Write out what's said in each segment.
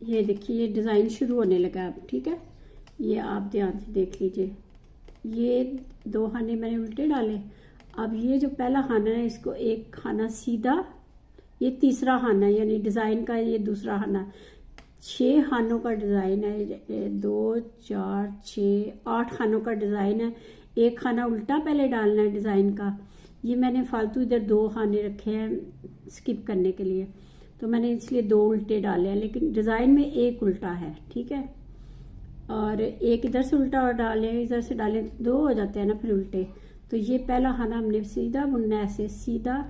ये देखिए ये डिज़ाइन शुरू होने लगा अब, ठीक है। ये आप ध्यान से देख लीजिए, ये 2 खाने मैंने उल्टे डाले। अब ये जो पहला खाना है इसको एक खाना सीधा, ये तीसरा खाना है यानी डिज़ाइन का ये दूसरा खाना। 6 खानों का डिज़ाइन है, 2 4 6 8 खानों का डिज़ाइन है। एक खाना उल्टा पहले डालना है डिज़ाइन का। ये मैंने फालतू इधर 2 खाने रखे हैं स्किप करने के लिए, तो मैंने इसलिए 2 उल्टे डाले हैं, लेकिन डिज़ाइन में एक उल्टा है, ठीक है। और एक इधर से उल्टा और डालें, इधर से डालें, 2 हो जाते हैं ना फिर उल्टे। तो ये पहला खाना हमने सीधा बुनना है, ऐसे सीधा।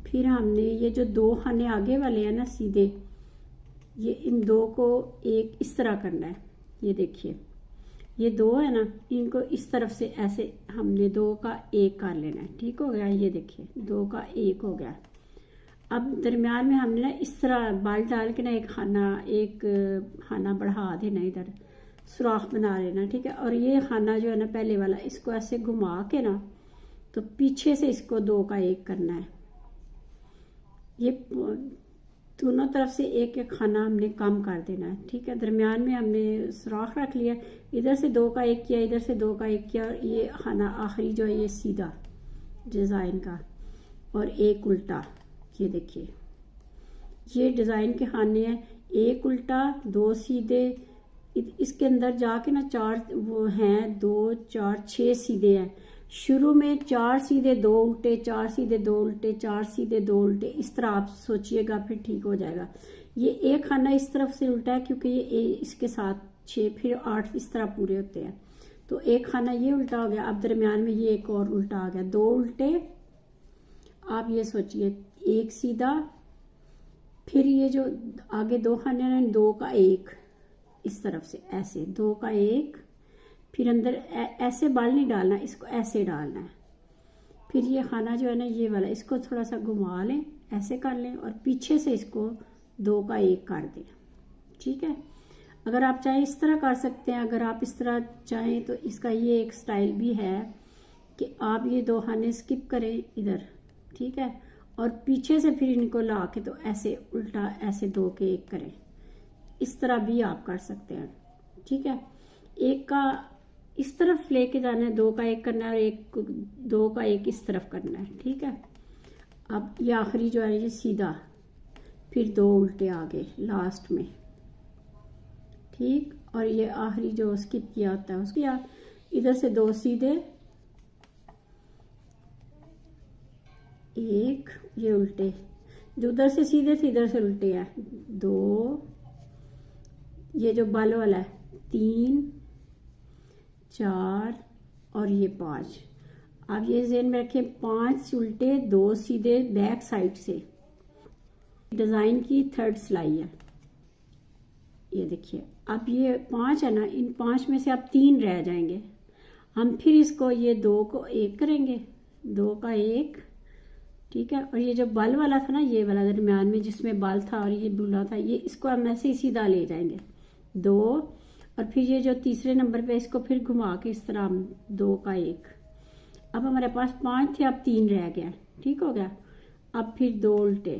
फिर हमने ये जो 2 खाने आगे वाले हैं ना सीधे, ये इन 2 को एक इस तरह करना है। ये देखिए ये 2 है ना, इनको इस तरफ से ऐसे हमने 2 का 1 कर लेना है, ठीक हो गया। ये देखिए 2 का 1 हो गया। अब दरमियान में हमने ना इस तरह बाल डाल के ना एक खाना बढ़ा देना, इधर सुराख बना लेना, ठीक है। और ये खाना जो है ना पहले वाला, इसको ऐसे घुमा के ना तो पीछे से इसको 2 का 1 करना है। ये दोनों तरफ से एक एक खाना हमने कम कर देना है, ठीक है। दरमियान में हमने सुराख रख लिया, इधर से 2 का 1 किया, इधर से 2 का 1 किया। और ये खाना आखिरी जो है ये सीधा डिज़ाइन का और एक उल्टा। ये देखिए ये डिज़ाइन के खाने हैं, एक उल्टा 2 सीधे। इसके अंदर जाके ना 4 वो हैं, 2 4 6 सीधे हैं। शुरू में 4 सीधे 2 उल्टे, 4 सीधे 2 उल्टे, 4 सीधे 2 उल्टे, इस तरह आप सोचिएगा, फिर ठीक हो जाएगा। ये एक खाना इस तरफ से उल्टा है क्योंकि ये इसके साथ 6 फिर 8 इस तरह पूरे होते हैं। तो एक खाना ये उल्टा हो गया। अब दरमियान में ये एक और उल्टा आ गया, 2 उल्टे। आप ये सोचिए एक सीधा, फिर ये जो आगे 2 खाने हैं 2 का 1 इस तरफ से ऐसे 2 का 1, फिर अंदर ऐसे बाल नहीं डालना, इसको ऐसे डालना है। फिर ये खाना जो है ना ये वाला, इसको थोड़ा सा घुमा लें, ऐसे कर लें और पीछे से इसको 2 का 1 कर दें, ठीक है। अगर आप चाहें इस तरह कर सकते हैं, अगर आप इस तरह चाहें तो इसका ये एक स्टाइल भी है कि आप ये 2 खाने स्किप करें इधर, ठीक है, और पीछे से फिर इनको ला के तो ऐसे उल्टा ऐसे 2 के 1 करें। इस तरह भी आप कर सकते हैं, ठीक है। एक का इस तरफ लेके जाना है, 2 का 1 करना है, और 2 का 1 इस तरफ करना है, ठीक है। अब ये आखिरी जो है ये सीधा, फिर 2 उल्टे आगे लास्ट में, ठीक। और ये आखिरी जो स्किप किया होता है उसकी इधर से 2 सीधे, 1 ये उल्टे, जो उधर से सीधे थे इधर से उल्टे है, 2 ये जो बाल वाला है, 3 4 और ये 5। आप ये ज़हन में रखें 5 उल्टे 2 सीधे बैक साइड से। डिज़ाइन की 3rd सिलाई है, ये देखिए। अब ये 5 है ना, इन 5 में से अब 3 रह जाएंगे। हम फिर इसको ये 2 को 1 करेंगे, 2 का 1, ठीक है। और ये जो बाल वाला था ना, ये वाला दरमियान में जिसमें बाल था और ये बुला था, ये इसको हम ऐसे ही सीधा ले जाएंगे 2। और फिर ये जो तीसरे नंबर पे इसको फिर घुमा के इस तरह 2 का 1। अब हमारे पास 5 थे, अब 3 रह गया, ठीक हो गया। अब फिर 2 उल्टे,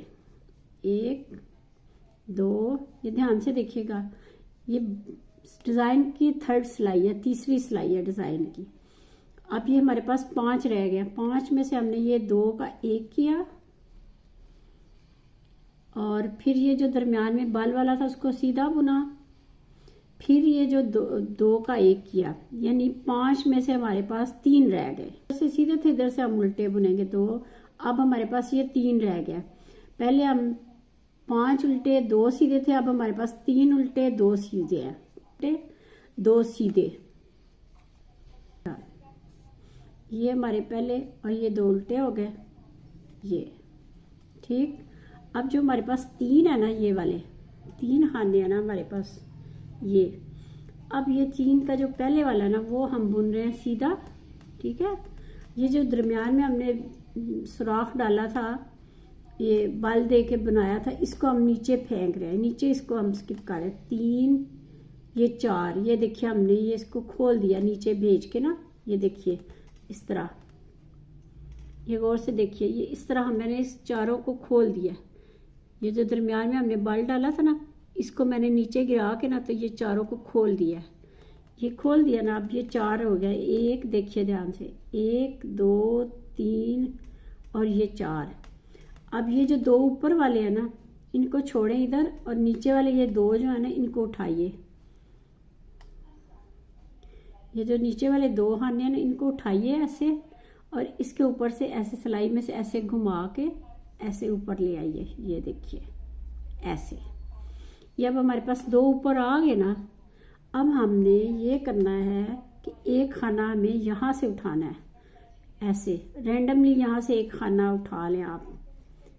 1 2, ये ध्यान से देखिएगा, ये डिज़ाइन की 3rd सिलाई है, तीसरी सिलाई है डिज़ाइन की। अब ये हमारे पास 5 रह गया, 5 में से हमने ये 2 का 1 किया, और फिर ये जो दरमियान में बाल वाला था उसको सीधा बुना, फिर ये जो 2 का 1 किया, यानी 5 में से हमारे पास 3 रह गए। इधर से सीधे थे, इधर से हम उल्टे बुनेंगे 2। अब हमारे पास ये 3 रह गया। पहले हम 5 उल्टे 2 सीधे थे, अब हमारे पास 3 उल्टे 2 सीधे हैं, उल्टे 2 सीधे। ये हमारे पहले और ये 2 उल्टे हो गए, ये ठीक। अब जो हमारे पास 3 है ना, ये वाले 3 खाने हैं ना हमारे पास, ये अब ये 3 का जो पहले वाला है ना वो हम बुन रहे हैं सीधा, ठीक है। ये जो दरमियान में हमने सुराख डाला था, ये बाल दे के बनाया था, इसको हम नीचे फेंक रहे हैं, नीचे इसको हम स्किप कर रहे हैं। 3 ये 4, ये देखिए हमने ये इसको खोल दिया नीचे भेज के ना, ये देखिए इस तरह, ये गौर से देखिए, ये इस तरह मैंने इस चारों को खोल दिया। ये जो दरमियान में हमने बाल डाला था ना, इसको मैंने नीचे गिरा के ना तो ये चारों को खोल दिया, ये खोल दिया ना। अब ये 4 हो गया, एक देखिए ध्यान से, 1 2 3 और ये 4। अब ये जो 2 ऊपर वाले हैं ना इनको छोड़ें इधर, और नीचे वाले ये 2 जो है ना इनको उठाइए। ये जो नीचे वाले 2 खाने हैं ना इनको उठाइए ऐसे, और इसके ऊपर से ऐसे सिलाई में से ऐसे घुमा के ऐसे ऊपर ले आइए। ये देखिए ऐसे। ये अब हमारे पास 2 ऊपर आ गए ना। अब हमने ये करना है कि एक खाना हमें यहाँ से उठाना है, ऐसे रैंडमली यहाँ से एक खाना उठा लें आप,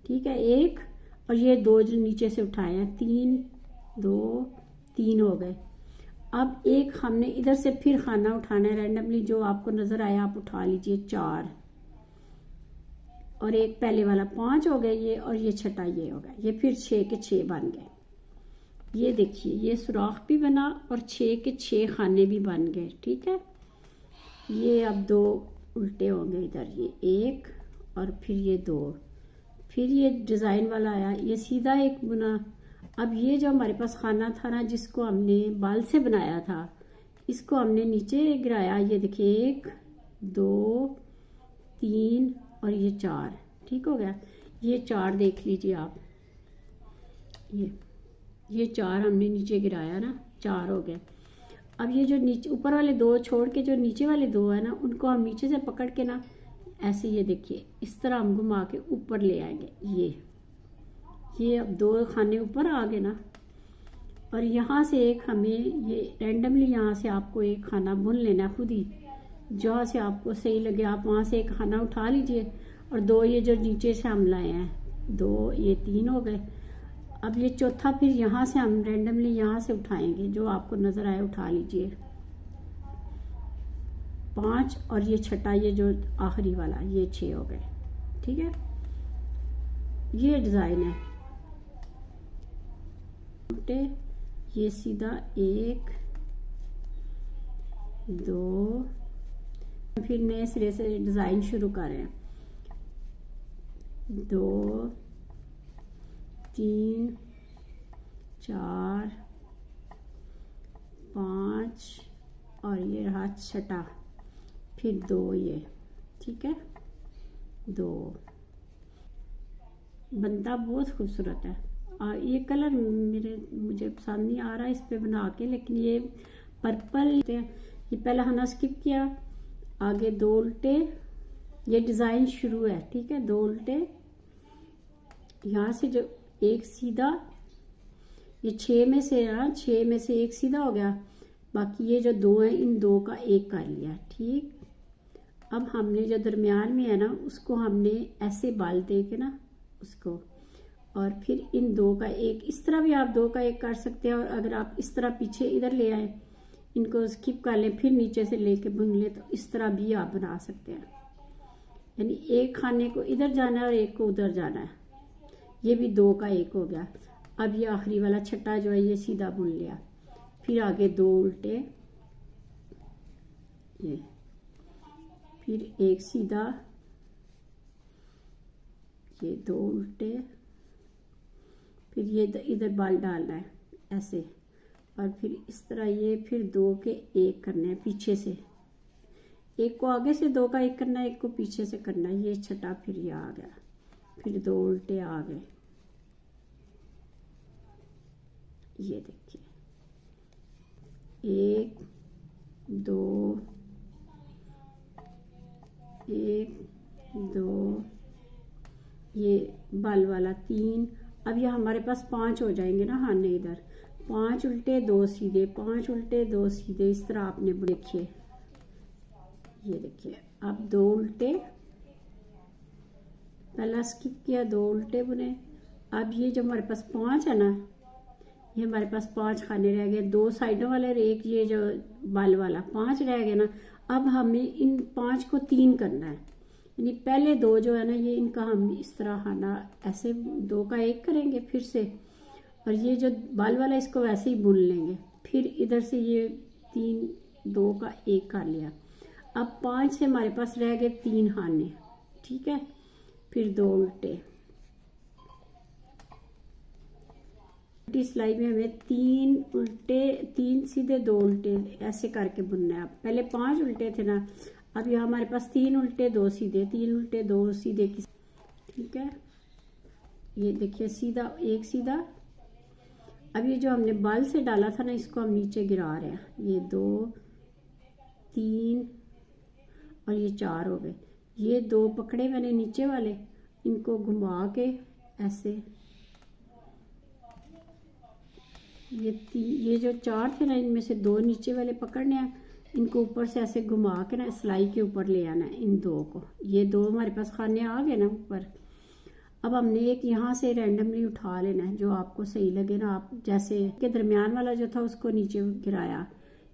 ठीक है। एक, और ये 2 जो नीचे से उठाए हैं, 3 2 3 हो गए। अब एक हमने इधर से फिर खाना उठाना है रैंडमली, जो आपको नजर आया आप उठा लीजिए, 4 और एक पहले वाला 5 हो गए ये, और ये छठा ये हो गया। ये फिर 6 के 6 बन गए। ये देखिए ये सुराख भी बना और 6 के 6 खाने भी बन गए, ठीक है। ये अब 2 उल्टे होंगे इधर, ये 1 और फिर ये 2, फिर ये डिज़ाइन वाला आया, ये सीधा एक बुना। अब ये जो हमारे पास खाना था ना जिसको हमने बाल से बनाया था, इसको हमने नीचे गिराया। ये देखिए 1 2 3 और ये 4, ठीक हो गया। ये 4 देख लीजिए आप, ये 4 हमने नीचे गिराया ना, 4 हो गए। अब ये जो नीचे ऊपर वाले 2 छोड़ के जो नीचे वाले 2 है ना उनको हम नीचे से पकड़ के ना ऐसे, ये देखिए इस तरह हम घुमा के ऊपर ले आएंगे। ये अब 2 खाने ऊपर आ गए ना, और यहाँ से एक हमें ये रैंडमली यहाँ से आपको एक खाना बुन लेना खुद ही, जहाँ से आपको सही लगे आप वहाँ से एक खाना उठा लीजिए। और 2 ये जो नीचे से हम लाए हैं 2, ये 3 हो गए। अब ये चौथा फिर यहाँ से हम रैंडमली यहाँ से उठाएंगे, जो आपको नज़र आए उठा लीजिए, 5 और ये छठा ये जो आखिरी वाला ये 6 हो गए, ठीक है। ये डिज़ाइन है उल्टे, ये सीधा 1 2, फिर नए सिरे से डिज़ाइन शुरू करें, 2 3 4 5 और ये रहा छठा, फिर 2 ये, ठीक है। 2 बनता बहुत खूबसूरत है। और ये कलर मुझे पसंद नहीं आ रहा इस पे बना के, लेकिन ये पर्पल, ये पहला खाना स्किप किया, आगे 2 उल्टे, ये डिज़ाइन शुरू है, ठीक है। 2 उल्टे, यहाँ से जो एक सीधा, ये 6 में से है, 6 में से एक सीधा हो गया, बाकी ये जो 2 हैं इन 2 का एक कर लिया, ठीक। अब हमने जो दरमियान में है ना उसको हमने ऐसे बाल दे के ना उसको, और फिर इन 2 का एक, इस तरह भी आप 2 का एक कर सकते हैं। और अगर आप इस तरह पीछे इधर ले आए, इनको स्किप कर लें, फिर नीचे से लेके बुन लें, तो इस तरह भी आप बना सकते हैं। यानी एक खाने को इधर जाना है और एक को उधर जाना है। ये भी 2 का एक हो गया। अब ये आखिरी वाला छठा जो है ये सीधा बुन लिया, फिर आगे 2 उल्टे, ये फिर एक सीधा, ये 2 उल्टे, फिर ये इधर बाल डालना है ऐसे, और फिर इस तरह ये फिर 2 के एक करने हैं पीछे से, एक को आगे से 2 का एक करना है, एक को पीछे से करना है। ये छठा फिर ये आ गया, फिर 2 उल्टे आ गए। ये देखिए 1 2 1 2, ये बाल वाला 3। अब ये हमारे पास 5 हो जाएंगे ना खाने इधर, 5 उल्टे 2 सीधे, 5 उल्टे 2 सीधे, इस तरह आपने देखिए, ये देखिए। अब 2 उल्टे, पहला स्किप किया, 2 उल्टे बुने। अब ये जो हमारे पास 5 है ना, ये हमारे पास 5 खाने रह गए, 2 साइडों वाले और एक ये जो बाल वाला, 5 रह गए ना। अब हमें इन 5 को 3 करना है, यानी पहले 2 जो है ना ये इनका हम इस तरह खाना ऐसे 2 का एक करेंगे फिर से, और ये जो बाल वाला इसको वैसे ही बुन लेंगे। फिर इधर से ये 3 2 का एक कर लिया। अब 5 से हमारे पास रह गए 3 खाने, ठीक है। फिर 2 उल्टे, सिलाई में हमें 3 उल्टे 3 सीधे 2 उल्टे ऐसे करके बुनना है। पहले 5 उल्टे थे ना, अब यहाँ हमारे पास 3 उल्टे 2 सीधे, 3 उल्टे 2 सीधे की, ठीक है। ये देखिए सीधा, एक सीधा। अब ये जो हमने बाल से डाला था ना, इसको हम नीचे गिरा रहे हैं। ये 2 3 और ये 4 हो गए। ये 2 पकड़े मैंने नीचे वाले, इनको घुमा के ऐसे, ये जो 4 थे ना, इनमें से 2 नीचे वाले पकड़ने हैं, इनको ऊपर से ऐसे घुमा के ना सिलाई के ऊपर ले आना है इन 2 को। ये 2 हमारे पास खाने आ गए ना ऊपर। अब हमने एक यहाँ से रैंडमली उठा लेना है, जो आपको सही लगे ना। आप जैसे के दरमियान वाला जो था उसको नीचे गिराया।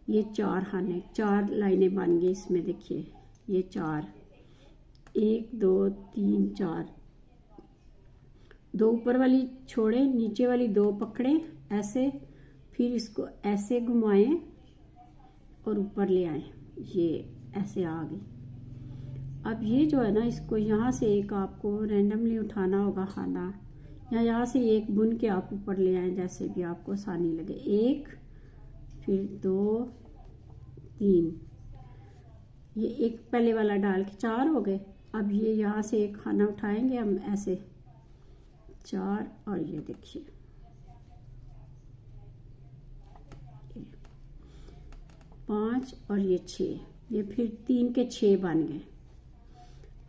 ये 4 खाने, 4 लाइनें बन गई इसमें, देखिए ये 4, 1 2 3 4। 2 ऊपर वाली छोड़े, नीचे वाली 2 पकड़े ऐसे, फिर इसको ऐसे घुमाएं और ऊपर ले आए। ये ऐसे आ गई। अब ये जो है ना, इसको यहाँ से एक आपको रैंडमली उठाना होगा खाना, या यहाँ से एक बुन के आप ऊपर ले आए, जैसे भी आपको आसानी लगे। 1 फिर 2 3, ये एक पहले वाला डाल के 4 हो गए। अब ये यहाँ से एक खाना उठाएंगे हम ऐसे 4, और ये देखिए 5 और ये 6, ये फिर 3 के 6 बन गए।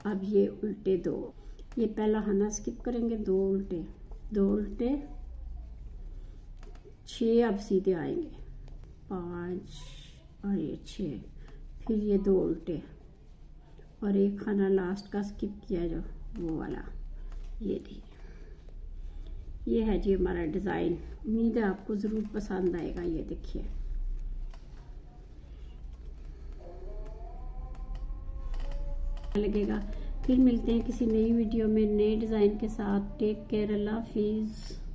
अब ये उल्टे 2, ये पहला खाना स्किप करेंगे, 2 उल्टे 2 उल्टे 6, अब सीधे आएंगे 5 और ये 6, फिर ये 2 उल्टे और एक खाना लास्ट का स्किप किया जो वो वाला। ये थी, ये है जी हमारा डिज़ाइन। उम्मीद है आपको ज़रूर पसंद आएगा। ये देखिए लगेगा। फिर मिलते हैं किसी नई वीडियो में नए डिज़ाइन के साथ। टेक केयर, अल्लाह हाफिज़।